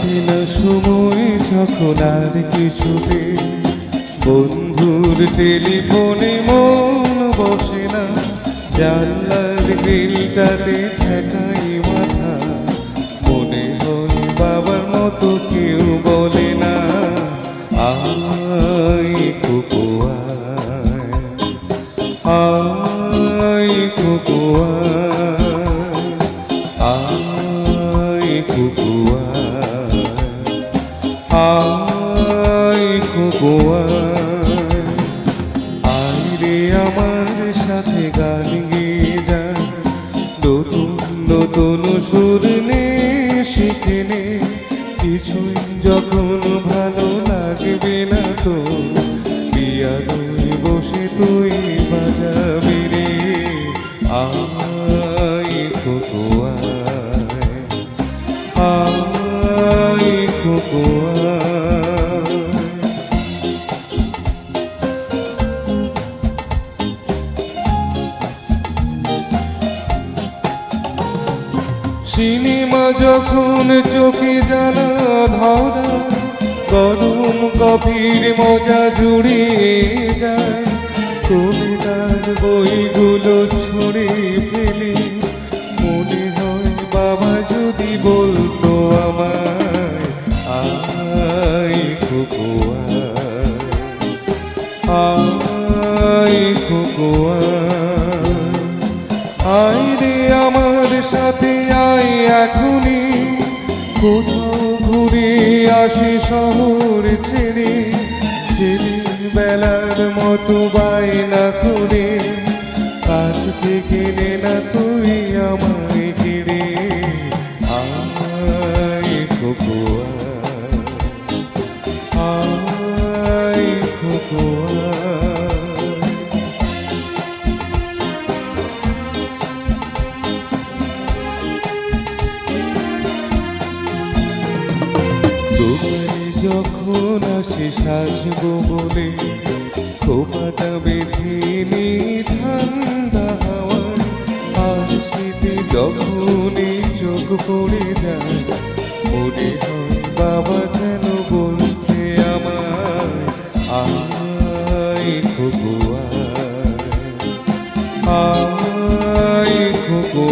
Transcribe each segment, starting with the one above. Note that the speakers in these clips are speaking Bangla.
কাটে না সময় যখন আর কিছুতে বন্ধুর টেলিফোনে মন বসে না, জানলার গ্রিলটাতে ঠেকাই মাথা, মনে হয় বাবার মতো কেউ বলে না আয় কুকু আয় কুকু আয় কুকু আয় কুকু আয় রে আমার সাথে গান গেয়ে যায়, নতুন নতুন সুর নে শিখে নে, কিছুই যখন ভালো লাগবে না তো পিয়ানোয় বসে তুই বাজাবি রে আয় কুকু আয় কুকু সিনেমা যখন চোখে জানা ধরা, গরম কফির মজা জুড়িয়ে যায়, কবিতার বইগুলো ছড়ে ফেলে, মনে হয় বাবা যদি বলতো আমায় আয় কুকু আয় কুকু আয় রে আমার সাথে আয় এখনই, কোথাও ঘুরে আসি শহর ছেড়ে, ছেলেবেলার মতো বায়না করে, কাছ থেকে নে না তুই আমায় কেড়ে আয় কুকু আয় কুকু দোকানে যখন আসি সাজবো বলে, খোপাটা বেঁধে নি ঠান্ডা হাওয়ায়, আর শীতে যখনই চোখ পড়ে যায়, মনে হয় বাবা যেন বলছে আমায় আয় কুকু আয় কুকু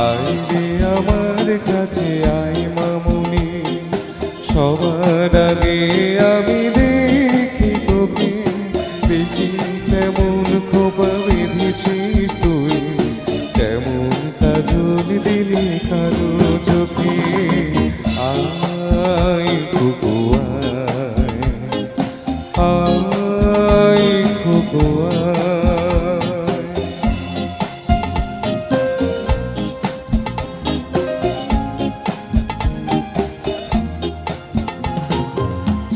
আয় রে আমার কাছে আয় মামুনি, সবার আগে আমি দেখি তোকে, দেখি কেমন খোপা বেঁধেছিস তুই, কেমন কাজল দিলি কালো চোখে আয় কুকু আয় কুকু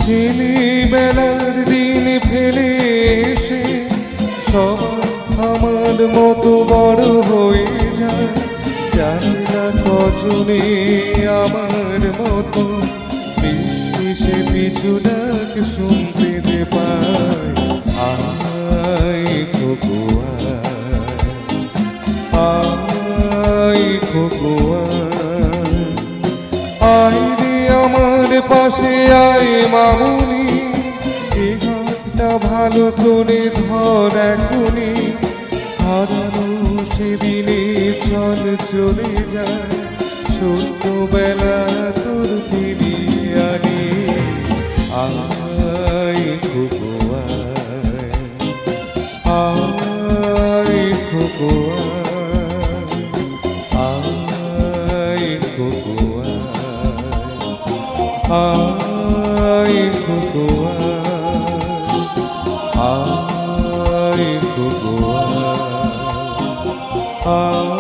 ছেলেবেলার দিন ফেলে এসে সবাই আমার মতো বড় হয়ে যায়, জানি না কজনে আমার মতো সে পিছু ডাক শুনতে যে পায় আয় কুকু আয় কুকু আয় রে আমার পাশে আয় মামুনি, এই হাতটা ভালো করে ধর এখনই, হারানো সেদিনে চল চলে যায়, ছোট্টবেলা তোর ফিরিয়ে আনি আয় কুকু আয় কুকু আয় কুকু আয় কুকু আয় কুকু আয়